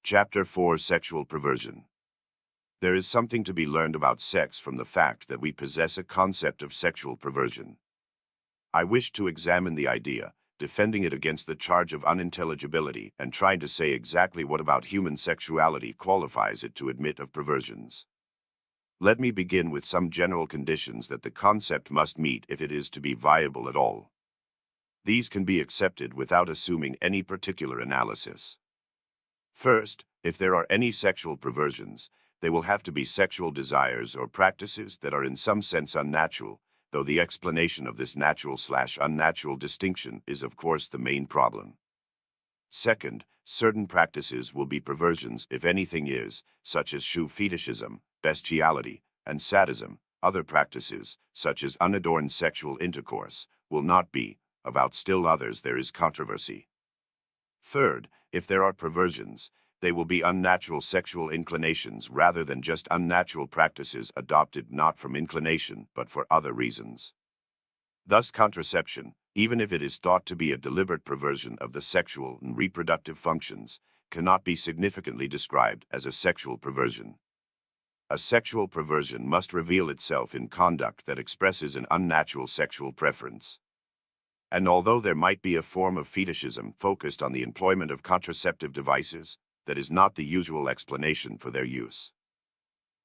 Chapter 4: Sexual Perversion. There is something to be learned about sex from the fact that we possess a concept of sexual perversion. I wish to examine the idea, defending it against the charge of unintelligibility and trying to say exactly what about human sexuality qualifies it to admit of perversions. Let me begin with some general conditions that the concept must meet if it is to be viable at all. These can be accepted without assuming any particular analysis. First, if there are any sexual perversions, they will have to be sexual desires or practices that are in some sense unnatural, though the explanation of this natural/unnatural distinction is of course the main problem. Second, certain practices will be perversions if anything is, such as shoe fetishism, bestiality, and sadism. Other practices, such as unadorned sexual intercourse, will not be. About still others there is controversy. Third, if there are perversions, they will be unnatural sexual inclinations rather than just unnatural practices adopted not from inclination but for other reasons. Thus contraception, even if it is thought to be a deliberate perversion of the sexual and reproductive functions, cannot be significantly described as a sexual perversion. A sexual perversion must reveal itself in conduct that expresses an unnatural sexual preference. And although there might be a form of fetishism focused on the employment of contraceptive devices, that is not the usual explanation for their use.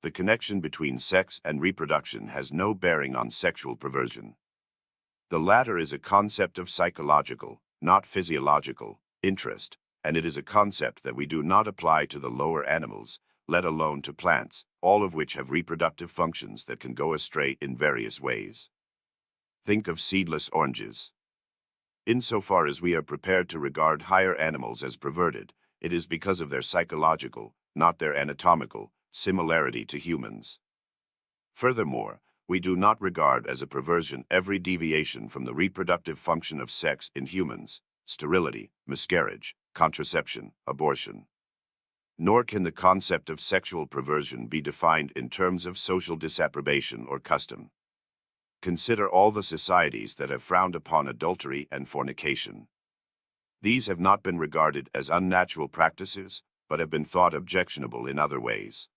The connection between sex and reproduction has no bearing on sexual perversion. The latter is a concept of psychological, not physiological, interest, and it is a concept that we do not apply to the lower animals, let alone to plants, all of which have reproductive functions that can go astray in various ways. Think of seedless oranges. Insofar as we are prepared to regard higher animals as perverted, it is because of their psychological, not their anatomical, similarity to humans. Furthermore, we do not regard as a perversion every deviation from the reproductive function of sex in humans, sterility, miscarriage, contraception, abortion. Nor can the concept of sexual perversion be defined in terms of social disapprobation or custom. Consider all the societies that have frowned upon adultery and fornication. These have not been regarded as unnatural practices, but have been thought objectionable in other ways.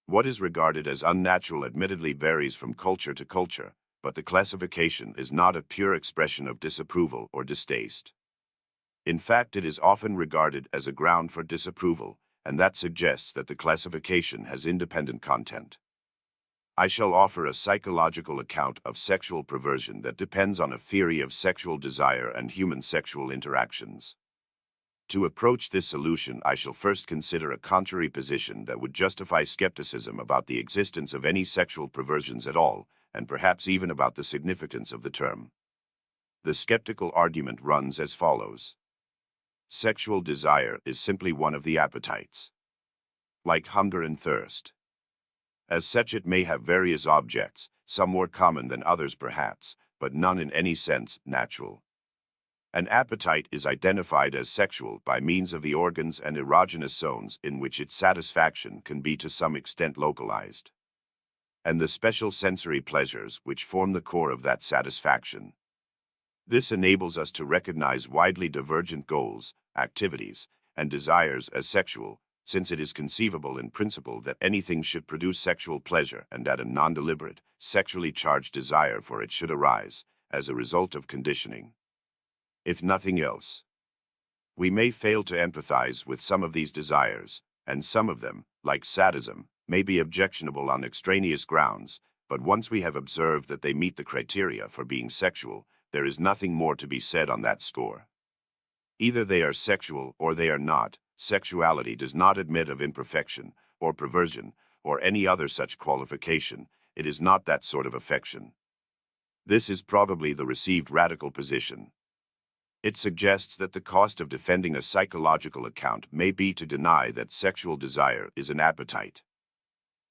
What is regarded as unnatural admittedly varies from culture to culture, but the classification is not a pure expression of disapproval or distaste. In fact, it is often regarded as a ground for disapproval, and that suggests that the classification has independent content. I shall offer a psychological account of sexual perversion that depends on a theory of sexual desire and human sexual interactions. To approach this solution, I shall first consider a contrary position that would justify skepticism about the existence of any sexual perversions at all, and perhaps even about the significance of the term. The skeptical argument runs as follows. Sexual desire is simply one of the appetites. Like hunger and thirst. As such, it may have various objects, some more common than others perhaps, but none in any sense natural. An appetite is identified as sexual by means of the organs and erogenous zones in which its satisfaction can be to some extent localized, and the special sensory pleasures which form the core of that satisfaction. This enables us to recognize widely divergent goals, activities, and desires as sexual, since it is conceivable in principle that anything should produce sexual pleasure and that a non-deliberate, sexually charged desire for it should arise, as a result of conditioning. If nothing else, we may fail to empathize with some of these desires, and some of them, like sadism, may be objectionable on extraneous grounds, but once we have observed that they meet the criteria for being sexual, there is nothing more to be said on that score. Either they are sexual or they are not. Sexuality does not admit of imperfection, or perversion, or any other such qualification. It is not that sort of affection. This is probably the received radical position. It suggests that the cost of defending a psychological account may be to deny that sexual desire is an appetite.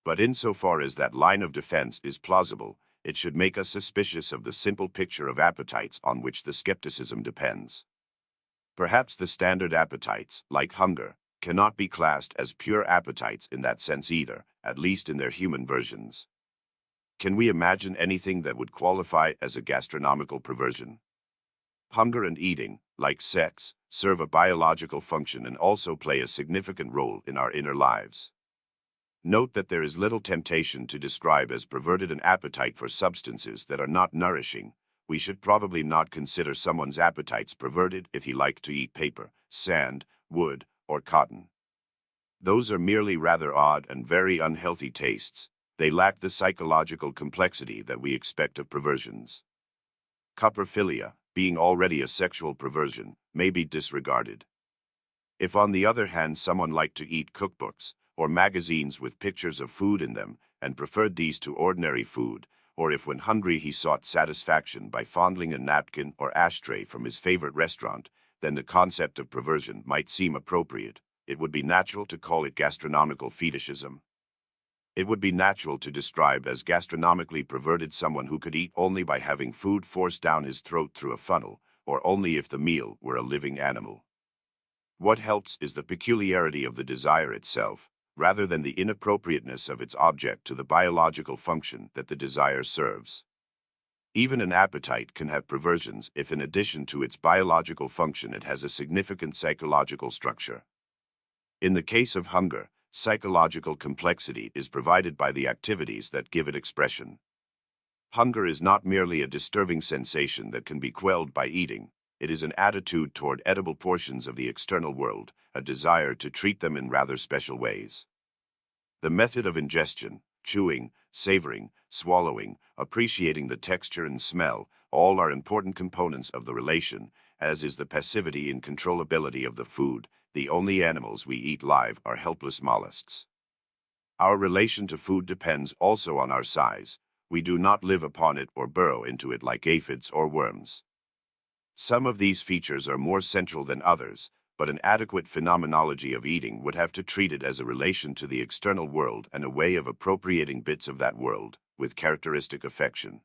But insofar as that line of defense is plausible, it should make us suspicious of the simple picture of appetites on which the skepticism depends. Perhaps the standard appetites, like hunger, cannot be classed as pure appetites in that sense either, at least in their human versions. Can we imagine anything that would qualify as a gastronomical perversion? Hunger and eating, like sex, serve a biological function and also play a significant role in our inner lives. Note that there is little temptation to describe as perverted an appetite for substances that are not nourishing. We should probably not consider someone's appetites perverted if he liked to eat paper, sand, wood, or cotton. Those are merely rather odd and very unhealthy tastes. They lack the psychological complexity that we expect of perversions. Coprophilia, being already a sexual perversion, may be disregarded. If on the other hand someone liked to eat cookbooks, or magazines with pictures of food in them, and preferred these to ordinary food, or if when hungry he sought satisfaction by fondling a napkin or ashtray from his favorite restaurant, then the concept of perversion might seem appropriate. It would be natural to call it gastronomical fetishism. It would be natural to describe as gastronomically perverted someone who could eat only by having food forced down his throat through a funnel, or only if the meal were a living animal. What helps is the peculiarity of the desire itself, rather than the inappropriateness of its object to the biological function that the desire serves. Even an appetite can have perversions if in addition to its biological function it has a significant psychological structure. In the case of hunger, psychological complexity is provided by the activities that give it expression. Hunger is not merely a disturbing sensation that can be quelled by eating. It is an attitude toward edible portions of the external world, a desire to treat them in rather special ways. The method of ingestion, chewing, savoring, swallowing, appreciating the texture and smell, all are important components of the relation, as is the passivity and controllability of the food. The only animals we eat live are helpless mollusks. Our relation to food depends also on our size. We do not live upon it or burrow into it like aphids or worms. Some of these features are more central than others, but an adequate phenomenology of eating would have to treat it as a relation to the external world and a way of appropriating bits of that world, with characteristic affection.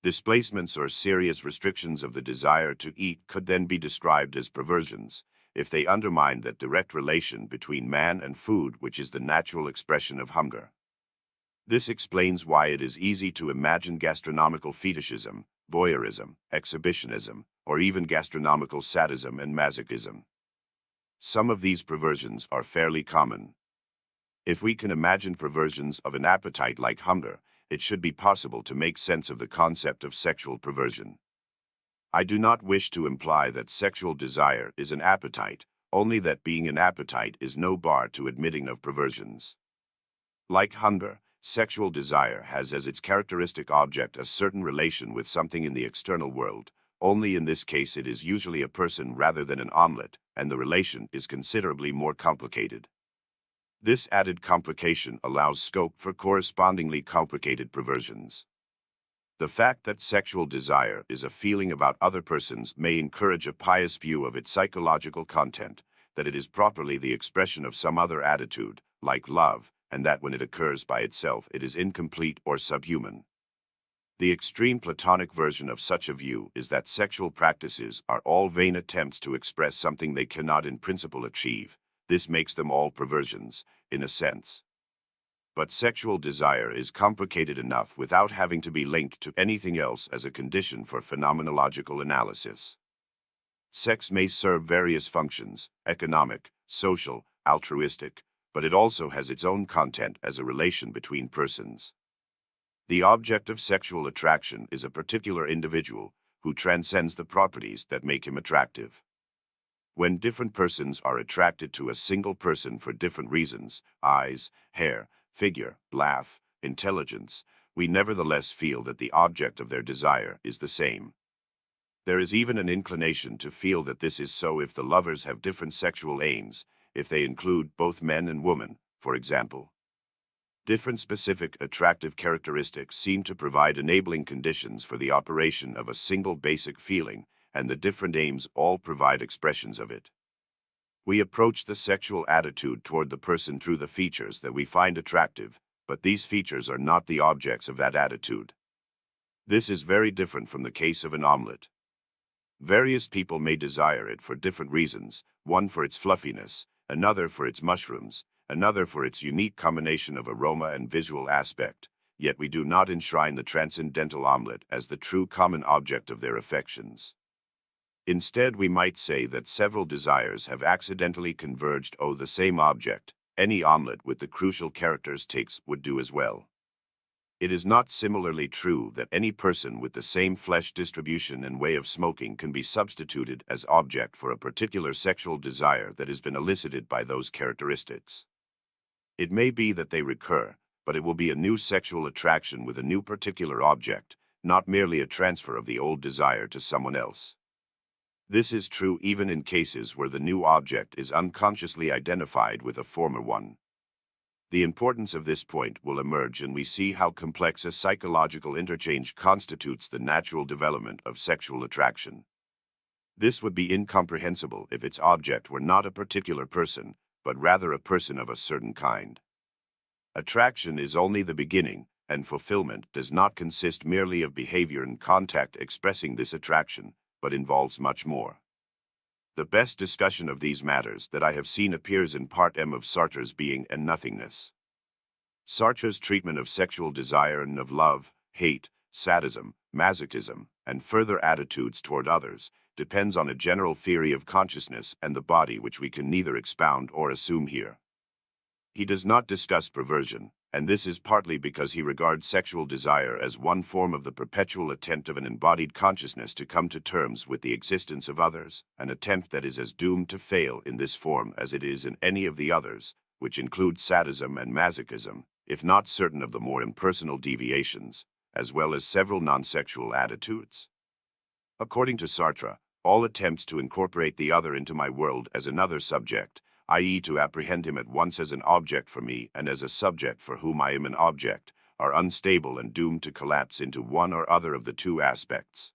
Displacements or serious restrictions of the desire to eat could then be described as perversions, if they undermine that direct relation between man and food which is the natural expression of hunger. This explains why it is easy to imagine gastronomical fetishism, voyeurism, exhibitionism, or even gastronomical sadism and masochism. Some of these perversions are fairly common. If we can imagine perversions of an appetite like hunger, it should be possible to make sense of the concept of sexual perversion. I do not wish to imply that sexual desire is an appetite, only that being an appetite is no bar to admitting of perversions. Like hunger, sexual desire has as its characteristic object a certain relation with something in the external world, only in this case it is usually a person rather than an omelet, and the relation is considerably more complicated. This added complication allows scope for correspondingly complicated perversions. The fact that sexual desire is a feeling about other persons may encourage a pious view of its psychological content, that it is properly the expression of some other attitude, like love, and that when it occurs by itself it is incomplete or subhuman. The extreme Platonic version of such a view is that sexual practices are all vain attempts to express something they cannot in principle achieve. This makes them all perversions, in a sense. But sexual desire is complicated enough without having to be linked to anything else as a condition for phenomenological analysis. Sex may serve various functions, economic, social, altruistic, but it also has its own content as a relation between persons. The object of sexual attraction is a particular individual who transcends the properties that make him attractive. When different persons are attracted to a single person for different reasons, eyes, hair, figure, laugh, intelligence, we nevertheless feel that the object of their desire is the same. There is even an inclination to feel that this is so if the lovers have different sexual aims, if they include both men and women, for example. Different specific attractive characteristics seem to provide enabling conditions for the operation of a single basic feeling, and the different aims all provide expressions of it. We approach the sexual attitude toward the person through the features that we find attractive, but these features are not the objects of that attitude. This is very different from the case of an omelet. Various people may desire it for different reasons, one for its fluffiness, another for its mushrooms, another for its unique combination of aroma and visual aspect, yet we do not enshrine the transcendental omelet as the true common object of their affections. Instead, we might say that several desires have accidentally converged on the same object. Any omelet with the crucial characters takes would do as well. It is not similarly true that any person with the same flesh distribution and way of smoking can be substituted as object for a particular sexual desire that has been elicited by those characteristics. It may be that they recur, but it will be a new sexual attraction with a new particular object, not merely a transfer of the old desire to someone else. This is true even in cases where the new object is unconsciously identified with a former one. The importance of this point will emerge when we see how complex a psychological interchange constitutes the natural development of sexual attraction. This would be incomprehensible if its object were not a particular person, but rather a person of a certain kind. Attraction is only the beginning, and fulfillment does not consist merely of behavior and contact expressing this attraction, but involves much more. The best discussion of these matters that I have seen appears in Part M of Sartre's Being and Nothingness. Sartre's treatment of sexual desire and of love, hate, sadism, masochism, and further attitudes toward others depends on a general theory of consciousness and the body which we can neither expound or assume here. He does not discuss perversion, and this is partly because he regards sexual desire as one form of the perpetual attempt of an embodied consciousness to come to terms with the existence of others, an attempt that is as doomed to fail in this form as it is in any of the others, which include sadism and masochism, if not certain of the more impersonal deviations, as well as several non-sexual attitudes. According to Sartre, all attempts to incorporate the other into my world as another subject, i.e. to apprehend him at once as an object for me and as a subject for whom I am an object, are unstable and doomed to collapse into one or other of the two aspects.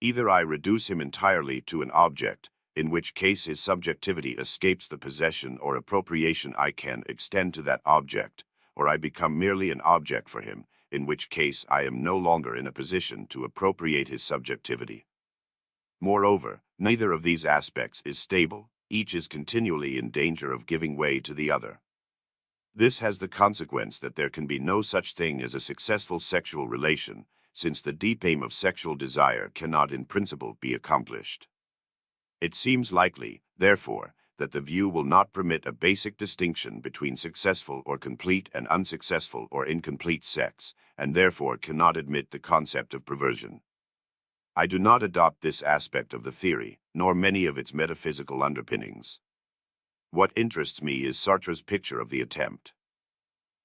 Either I reduce him entirely to an object, in which case his subjectivity escapes the possession or appropriation I can extend to that object, or I become merely an object for him, in which case I am no longer in a position to appropriate his subjectivity. Moreover, neither of these aspects is stable. Each is continually in danger of giving way to the other. This has the consequence that there can be no such thing as a successful sexual relation, since the deep aim of sexual desire cannot in principle be accomplished. It seems likely, therefore, that the view will not permit a basic distinction between successful or complete and unsuccessful or incomplete sex, and therefore cannot admit the concept of perversion. I do not adopt this aspect of the theory, nor many of its metaphysical underpinnings. What interests me is Sartre's picture of the attempt.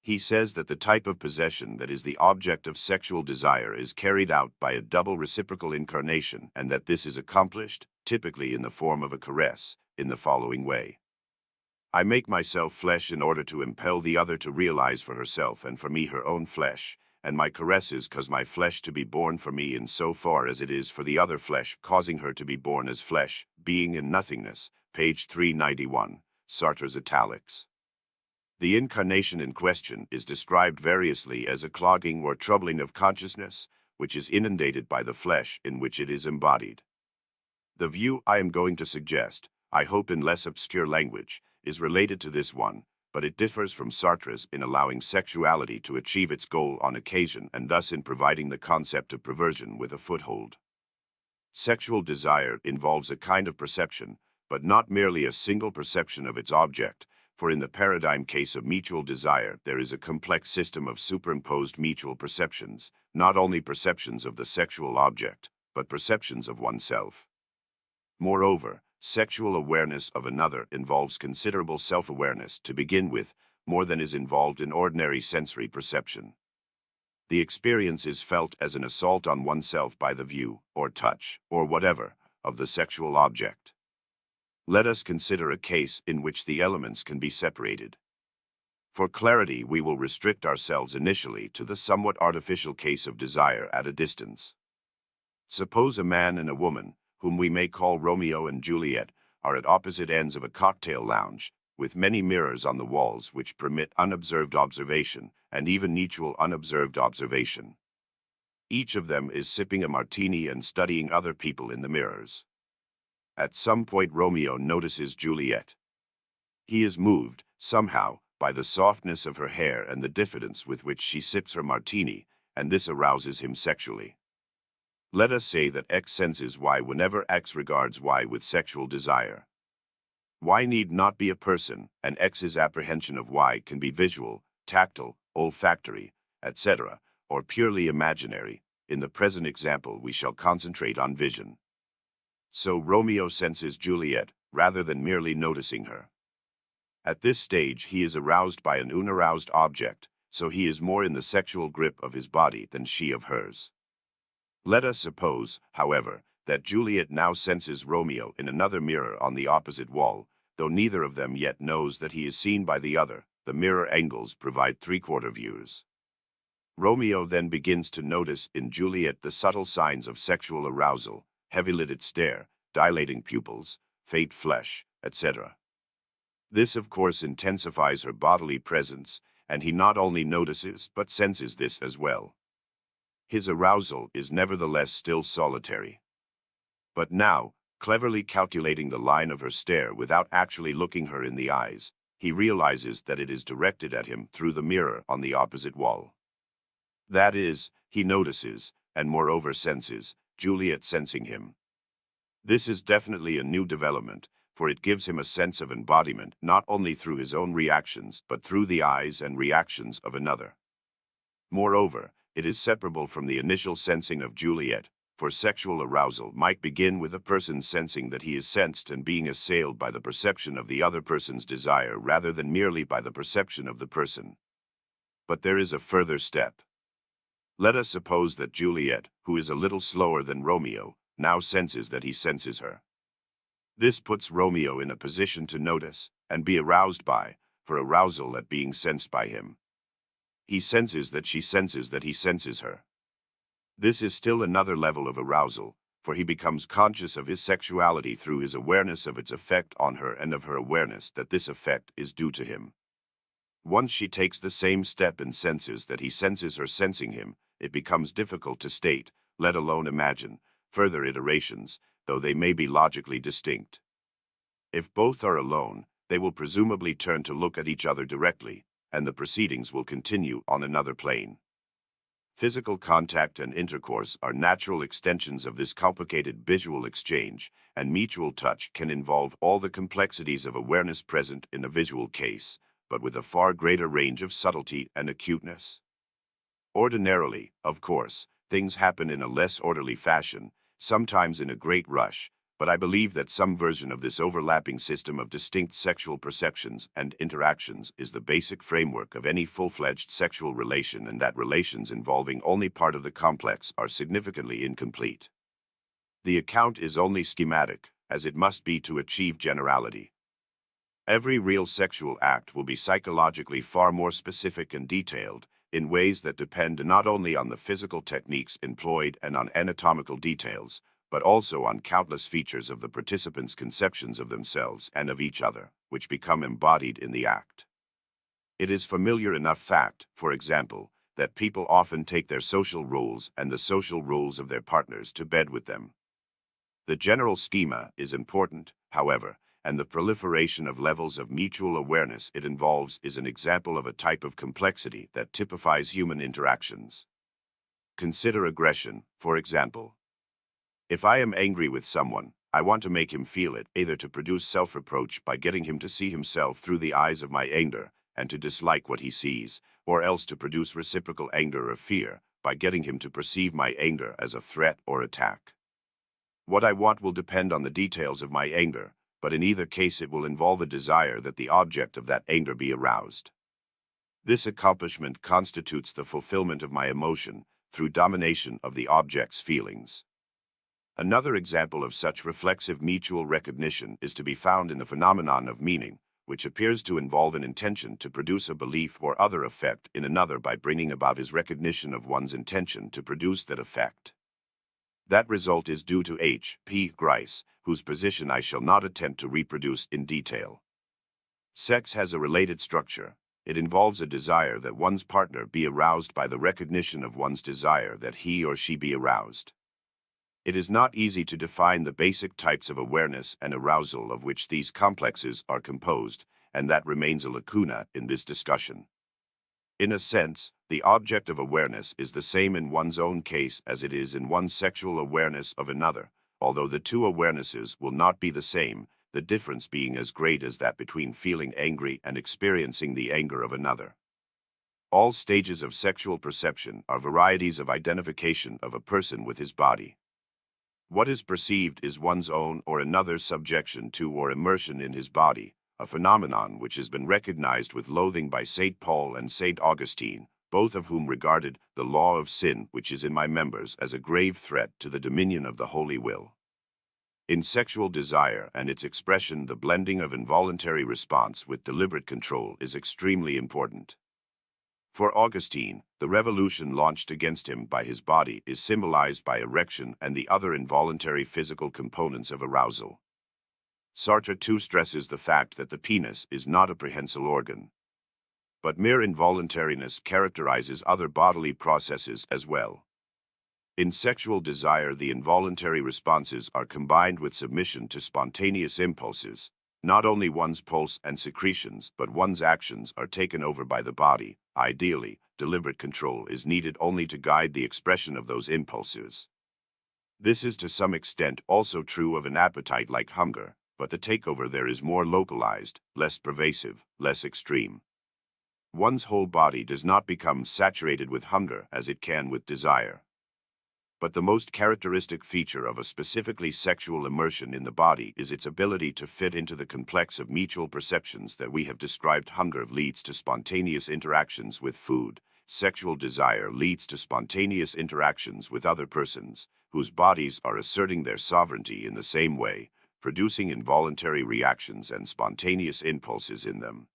He says that the type of possession that is the object of sexual desire is carried out by a double reciprocal incarnation, and that this is accomplished, typically in the form of a caress, in the following way. I make myself flesh in order to impel the other to realize for herself and for me her own flesh, and my caresses cause my flesh to be born for me in so far as it is for the other flesh, causing her to be born as flesh, Being in Nothingness, page 391, Sartre's italics. The incarnation in question is described variously as a clogging or troubling of consciousness, which is inundated by the flesh in which it is embodied. The view I am going to suggest, I hope in less obscure language, is related to this one, but it differs from Sartre's in allowing sexuality to achieve its goal on occasion and thus in providing the concept of perversion with a foothold. Sexual desire involves a kind of perception, but not merely a single perception of its object, for in the paradigm case of mutual desire there is a complex system of superimposed mutual perceptions, not only perceptions of the sexual object, but perceptions of oneself. Moreover, sexual awareness of another involves considerable self-awareness to begin with, more than is involved in ordinary sensory perception. The experience is felt as an assault on oneself by the view, or touch, or whatever, of the sexual object. Let us consider a case in which the elements can be separated. For clarity, we will restrict ourselves initially to the somewhat artificial case of desire at a distance. Suppose a man and a woman, whom we may call Romeo and Juliet, are at opposite ends of a cocktail lounge, with many mirrors on the walls which permit unobserved observation, and even mutual unobserved observation. Each of them is sipping a martini and studying other people in the mirrors. At some point Romeo notices Juliet. He is moved, somehow, by the softness of her hair and the diffidence with which she sips her martini, and this arouses him sexually. Let us say that X senses Y whenever X regards Y with sexual desire. Y need not be a person, and X's apprehension of Y can be visual, tactile, olfactory, etc., or purely imaginary. In the present example, we shall concentrate on vision. So Romeo senses Juliet, rather than merely noticing her. At this stage, he is aroused by an unaroused object, so he is more in the sexual grip of his body than she of hers. Let us suppose, however, that Juliet now senses Romeo in another mirror on the opposite wall, though neither of them yet knows that he is seen by the other. The mirror angles provide three-quarter views. Romeo then begins to notice in Juliet the subtle signs of sexual arousal, heavy-lidded stare, dilating pupils, faint flesh, etc. This, of course, intensifies her bodily presence, and he not only notices but senses this as well. His arousal is nevertheless still solitary. But now, cleverly calculating the line of her stare without actually looking her in the eyes, he realizes that it is directed at him through the mirror on the opposite wall. That is, he notices, and moreover senses, Juliet sensing him. This is definitely a new development, for it gives him a sense of embodiment not only through his own reactions but through the eyes and reactions of another. Moreover, it is separable from the initial sensing of Juliet, for sexual arousal might begin with a person sensing that he is sensed and being assailed by the perception of the other person's desire rather than merely by the perception of the person. But there is a further step. Let us suppose that Juliet, who is a little slower than Romeo, now senses that he senses her. This puts Romeo in a position to notice, and be aroused by, for arousal at being sensed by him. He senses that she senses that he senses her. This is still another level of arousal, for he becomes conscious of his sexuality through his awareness of its effect on her and of her awareness that this effect is due to him. Once she takes the same step and senses that he senses her sensing him, it becomes difficult to state, let alone imagine, further iterations, though they may be logically distinct. If both are alone, they will presumably turn to look at each other directly, and the proceedings will continue on another plane. Physical contact and intercourse are natural extensions of this complicated visual exchange, and mutual touch can involve all the complexities of awareness present in a visual case, but with a far greater range of subtlety and acuteness. Ordinarily, of course, things happen in a less orderly fashion, sometimes in a great rush, but I believe that some version of this overlapping system of distinct sexual perceptions and interactions is the basic framework of any full-fledged sexual relation, and that relations involving only part of the complex are significantly incomplete. The account is only schematic, as it must be to achieve generality. Every real sexual act will be psychologically far more specific and detailed, in ways that depend not only on the physical techniques employed and on anatomical details, but also on countless features of the participants' conceptions of themselves and of each other, which become embodied in the act. It is familiar enough fact, for example, that people often take their social rules and the social rules of their partners to bed with them. The general schema is important, however, and the proliferation of levels of mutual awareness it involves is an example of a type of complexity that typifies human interactions. Consider aggression, for example. If I am angry with someone, I want to make him feel it, either to produce self-reproach by getting him to see himself through the eyes of my anger and to dislike what he sees, or else to produce reciprocal anger or fear by getting him to perceive my anger as a threat or attack. What I want will depend on the details of my anger, but in either case it will involve a desire that the object of that anger be aroused. This accomplishment constitutes the fulfillment of my emotion through domination of the object's feelings. Another example of such reflexive mutual recognition is to be found in the phenomenon of meaning, which appears to involve an intention to produce a belief or other effect in another by bringing about his recognition of one's intention to produce that effect. That result is due to H. P. Grice, whose position I shall not attempt to reproduce in detail. Sex has a related structure. It involves a desire that one's partner be aroused by the recognition of one's desire that he or she be aroused. It is not easy to define the basic types of awareness and arousal of which these complexes are composed, and that remains a lacuna in this discussion. In a sense, the object of awareness is the same in one's own case as it is in one's sexual awareness of another, although the two awarenesses will not be the same, the difference being as great as that between feeling angry and experiencing the anger of another. All stages of sexual perception are varieties of identification of a person with his body. What is perceived is one's own or another's subjection to or immersion in his body, a phenomenon which has been recognized with loathing by St. Paul and St. Augustine, both of whom regarded the law of sin which is in my members as a grave threat to the dominion of the holy will. In sexual desire and its expression, the blending of involuntary response with deliberate control is extremely important. For Augustine, the revolution launched against him by his body is symbolized by erection and the other involuntary physical components of arousal. Sartre too stresses the fact that the penis is not a prehensile organ. But mere involuntariness characterizes other bodily processes as well. In sexual desire, the involuntary responses are combined with submission to spontaneous impulses. Not only one's pulse and secretions, but one's actions are taken over by the body. Ideally, deliberate control is needed only to guide the expression of those impulses. This is to some extent also true of an appetite like hunger, but the takeover there is more localized, less pervasive, less extreme. One's whole body does not become saturated with hunger as it can with desire. But the most characteristic feature of a specifically sexual immersion in the body is its ability to fit into the complex of mutual perceptions that we have described. Hunger leads to spontaneous interactions with food. Sexual desire leads to spontaneous interactions with other persons, whose bodies are asserting their sovereignty in the same way, producing involuntary reactions and spontaneous impulses in them.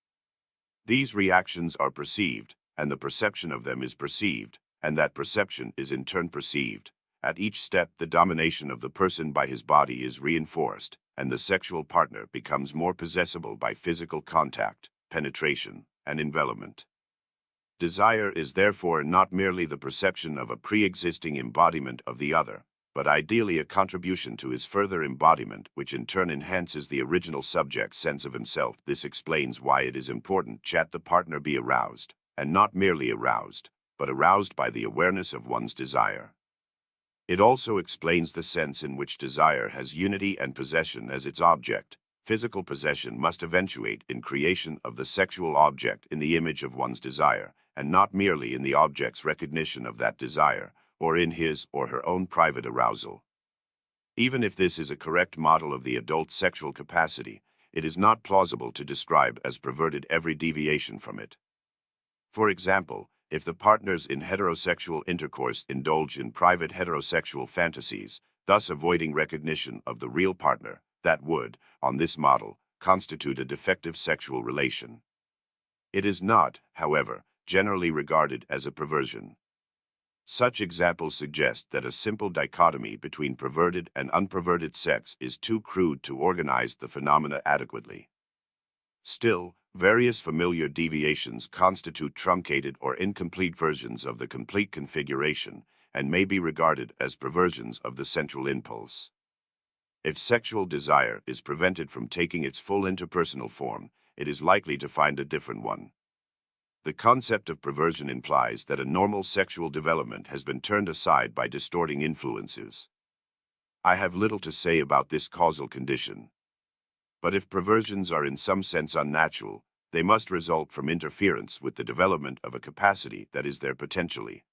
These reactions are perceived, and the perception of them is perceived, and that perception is in turn perceived. At each step, the domination of the person by his body is reinforced, and the sexual partner becomes more possessible by physical contact, penetration, and envelopment. Desire is therefore not merely the perception of a pre-existing embodiment of the other, but ideally a contribution to his further embodiment, which in turn enhances the original subject's sense of himself. This explains why it is important that the partner be aroused, and not merely aroused, but aroused by the awareness of one's desire. It also explains the sense in which desire has unity and possession as its object. Physical possession must eventuate in creation of the sexual object in the image of one's desire, and not merely in the object's recognition of that desire, or in his or her own private arousal. Even if this is a correct model of the adult sexual capacity, it is not plausible to describe as perverted every deviation from it. For example, if the partners in heterosexual intercourse indulge in private heterosexual fantasies, thus avoiding recognition of the real partner, that would, on this model, constitute a defective sexual relation. It is not, however, generally regarded as a perversion. Such examples suggest that a simple dichotomy between perverted and unperverted sex is too crude to organize the phenomena adequately. Still, various familiar deviations constitute truncated or incomplete versions of the complete configuration and may be regarded as perversions of the central impulse. If sexual desire is prevented from taking its full interpersonal form, it is likely to find a different one. The concept of perversion implies that a normal sexual development has been turned aside by distorting influences. I have little to say about this causal condition. But if perversions are in some sense unnatural, they must result from interference with the development of a capacity that is there potentially.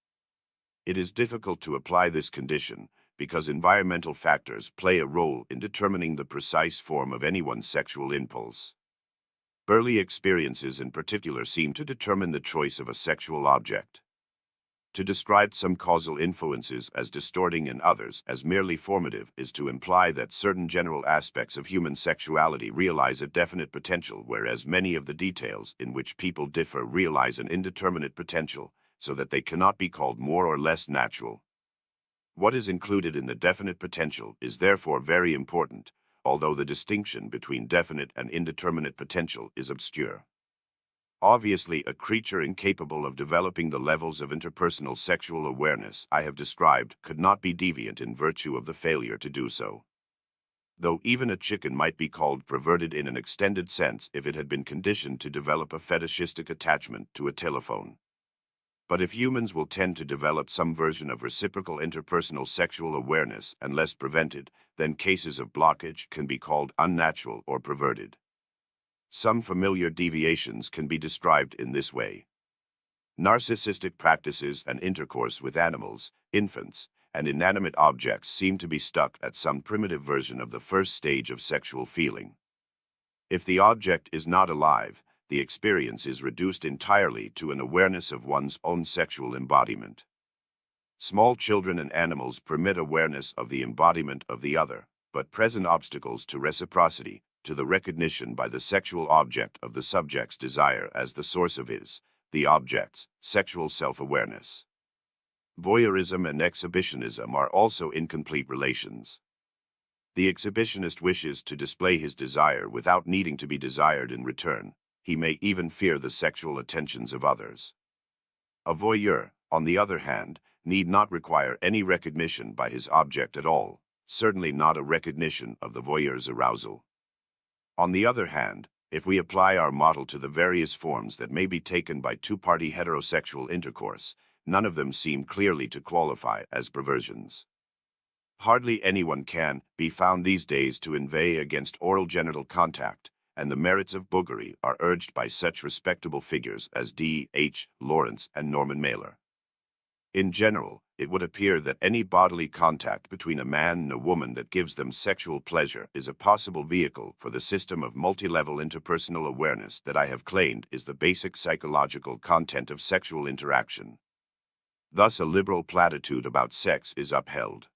It is difficult to apply this condition because environmental factors play a role in determining the precise form of anyone's sexual impulse. Early experiences in particular seem to determine the choice of a sexual object. To describe some causal influences as distorting and others as merely formative is to imply that certain general aspects of human sexuality realize a definite potential, whereas many of the details in which people differ realize an indeterminate potential, so that they cannot be called more or less natural. What is included in the definite potential is therefore very important, although the distinction between definite and indeterminate potential is obscure. Obviously, a creature incapable of developing the levels of interpersonal sexual awareness I have described could not be deviant in virtue of the failure to do so. Though even a chicken might be called perverted in an extended sense if it had been conditioned to develop a fetishistic attachment to a telephone. But if humans will tend to develop some version of reciprocal interpersonal sexual awareness unless prevented, then cases of blockage can be called unnatural or perverted. Some familiar deviations can be described in this way. Narcissistic practices and intercourse with animals, infants, and inanimate objects seem to be stuck at some primitive version of the first stage of sexual feeling. If the object is not alive, the experience is reduced entirely to an awareness of one's own sexual embodiment. Small children and animals permit awareness of the embodiment of the other, but present obstacles to reciprocity, to the recognition by the sexual object of the subject's desire as the source of his, the object's, sexual self-awareness. Voyeurism and exhibitionism are also incomplete relations. The exhibitionist wishes to display his desire without needing to be desired in return. He may even fear the sexual attentions of others. A voyeur, on the other hand, need not require any recognition by his object at all, certainly not a recognition of the voyeur's arousal. On the other hand, if we apply our model to the various forms that may be taken by two-party heterosexual intercourse, none of them seem clearly to qualify as perversions. Hardly anyone can be found these days to inveigh against oral genital contact, and the merits of boogery are urged by such respectable figures as D. H. Lawrence and Norman Mailer. In general, it would appear that any bodily contact between a man and a woman that gives them sexual pleasure is a possible vehicle for the system of multi-level interpersonal awareness that I have claimed is the basic psychological content of sexual interaction. Thus, a liberal platitude about sex is upheld.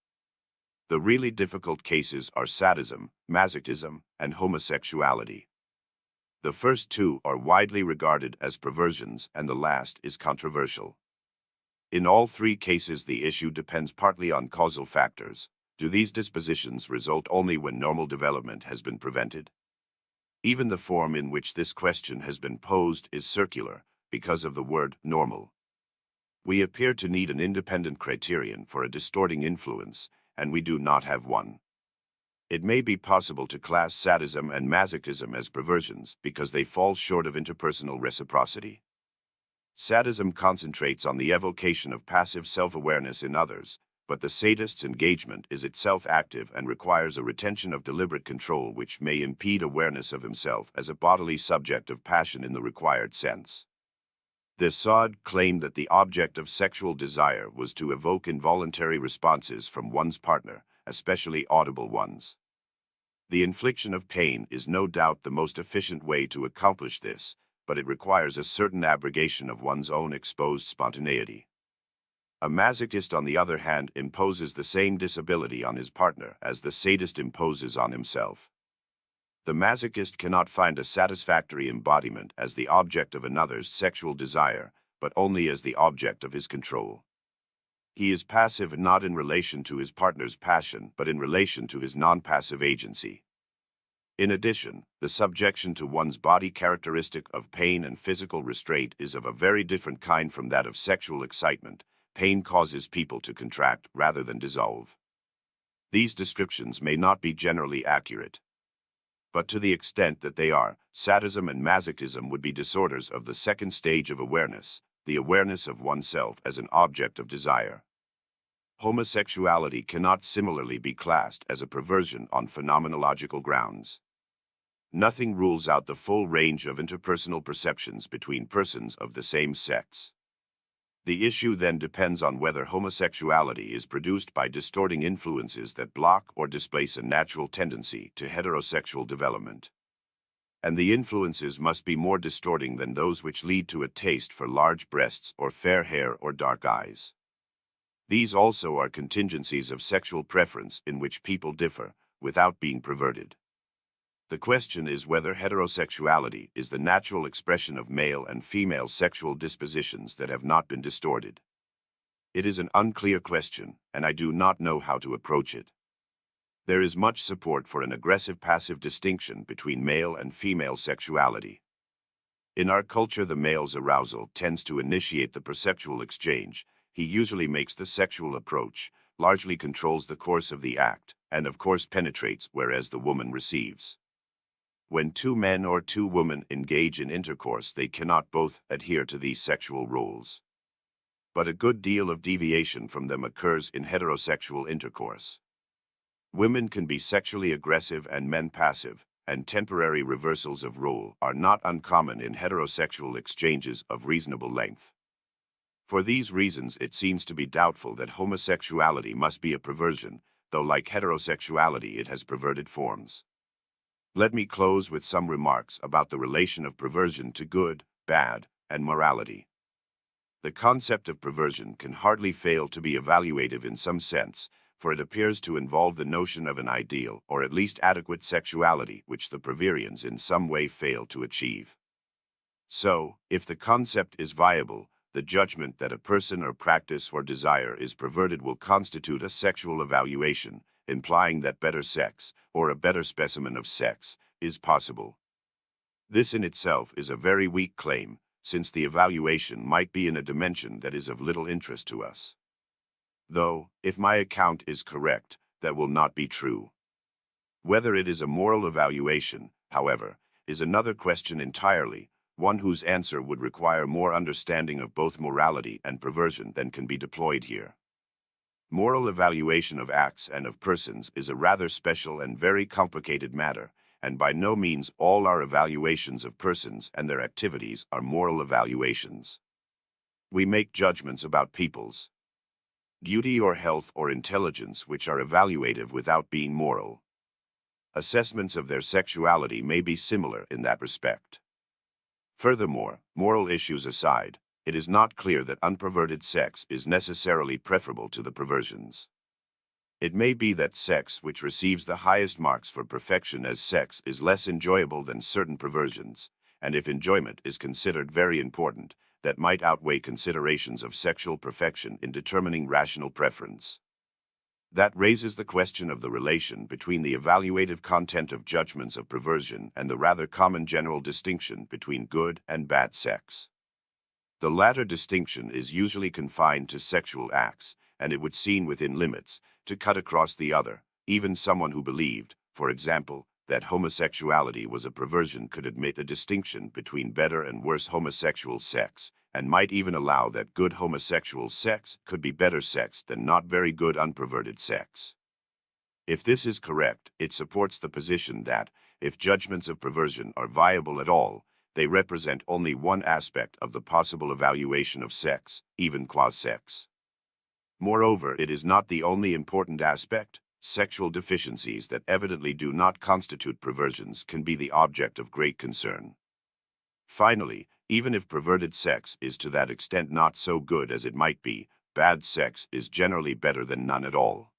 The really difficult cases are sadism, masochism, and homosexuality. The first two are widely regarded as perversions, and the last is controversial. In all three cases, the issue depends partly on causal factors. Do these dispositions result only when normal development has been prevented? Even the form in which this question has been posed is circular, because of the word normal. We appear to need an independent criterion for a distorting influence, and we do not have one. It may be possible to class sadism and masochism as perversions because they fall short of interpersonal reciprocity. Sadism concentrates on the evocation of passive self-awareness in others, but the sadist's engagement is itself active and requires a retention of deliberate control which may impede awareness of himself as a bodily subject of passion in the required sense. The Sade claimed that the object of sexual desire was to evoke involuntary responses from one's partner, especially audible ones. The infliction of pain is no doubt the most efficient way to accomplish this, but it requires a certain abrogation of one's own exposed spontaneity. A masochist, on the other hand, imposes the same disability on his partner as the sadist imposes on himself. The masochist cannot find a satisfactory embodiment as the object of another's sexual desire, but only as the object of his control. He is passive not in relation to his partner's passion, but in relation to his non-passive agency. In addition, the subjection to one's body characteristic of pain and physical restraint is of a very different kind from that of sexual excitement. Pain causes people to contract rather than dissolve. These descriptions may not be generally accurate, but to the extent that they are, sadism and masochism would be disorders of the second stage of awareness, the awareness of oneself as an object of desire. Homosexuality cannot similarly be classed as a perversion on phenomenological grounds. Nothing rules out the full range of interpersonal perceptions between persons of the same sex. The issue then depends on whether homosexuality is produced by distorting influences that block or displace a natural tendency to heterosexual development. And the influences must be more distorting than those which lead to a taste for large breasts or fair hair or dark eyes. These also are contingencies of sexual preference in which people differ, without being perverted. The question is whether heterosexuality is the natural expression of male and female sexual dispositions that have not been distorted. It is an unclear question, and I do not know how to approach it. There is much support for an aggressive-passive distinction between male and female sexuality. In our culture, the male's arousal tends to initiate the perceptual exchange. He usually makes the sexual approach, largely controls the course of the act, and of course penetrates, whereas the woman receives. When two men or two women engage in intercourse, they cannot both adhere to these sexual roles. but a good deal of deviation from them occurs in heterosexual intercourse. Women can be sexually aggressive and men passive, and temporary reversals of role are not uncommon in heterosexual exchanges of reasonable length. For these reasons, it seems to be doubtful that homosexuality must be a perversion, though like heterosexuality it has perverted forms. Let me close with some remarks about the relation of perversion to good, bad, and morality. The concept of perversion can hardly fail to be evaluative in some sense, for it appears to involve the notion of an ideal or at least adequate sexuality which the perversions in some way fail to achieve. So, if the concept is viable, the judgment that a person or practice or desire is perverted will constitute a sexual evaluation, implying that better sex, or a better specimen of sex, is possible. This in itself is a very weak claim, since the evaluation might be in a dimension that is of little interest to us. Though, if my account is correct, that will not be true. Whether it is a moral evaluation, however, is another question entirely, one whose answer would require more understanding of both morality and perversion than can be deployed here. Moral evaluation of acts and of persons is a rather special and very complicated matter, and by no means all our evaluations of persons and their activities are moral evaluations. We make judgments about people's beauty or health or intelligence which are evaluative without being moral. Assessments of their sexuality may be similar in that respect. Furthermore, moral issues aside, it is not clear that unperverted sex is necessarily preferable to the perversions. It may be that sex which receives the highest marks for perfection as sex is less enjoyable than certain perversions, and if enjoyment is considered very important, that might outweigh considerations of sexual perfection in determining rational preference. That raises the question of the relation between the evaluative content of judgments of perversion and the rather common general distinction between good and bad sex. The latter distinction is usually confined to sexual acts, and it would seem within limits to cut across the other. Even someone who believed, for example, that homosexuality was a perversion could admit a distinction between better and worse homosexual sex, and might even allow that good homosexual sex could be better sex than not very good unperverted sex. If this is correct, it supports the position that, if judgments of perversion are viable at all, they represent only one aspect of the possible evaluation of sex, even qua sex. Moreover, it is not the only important aspect. Sexual deficiencies that evidently do not constitute perversions can be the object of great concern. Finally, even if perverted sex is to that extent not so good as it might be, bad sex is generally better than none at all.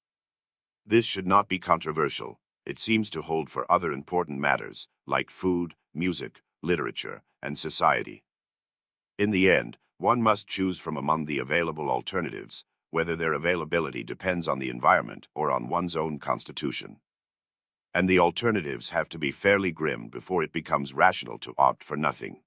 This should not be controversial. It seems to hold for other important matters, like food, music, literature, and society. In the end, one must choose from among the available alternatives, whether their availability depends on the environment or on one's own constitution. And the alternatives have to be fairly grim before it becomes rational to opt for nothing.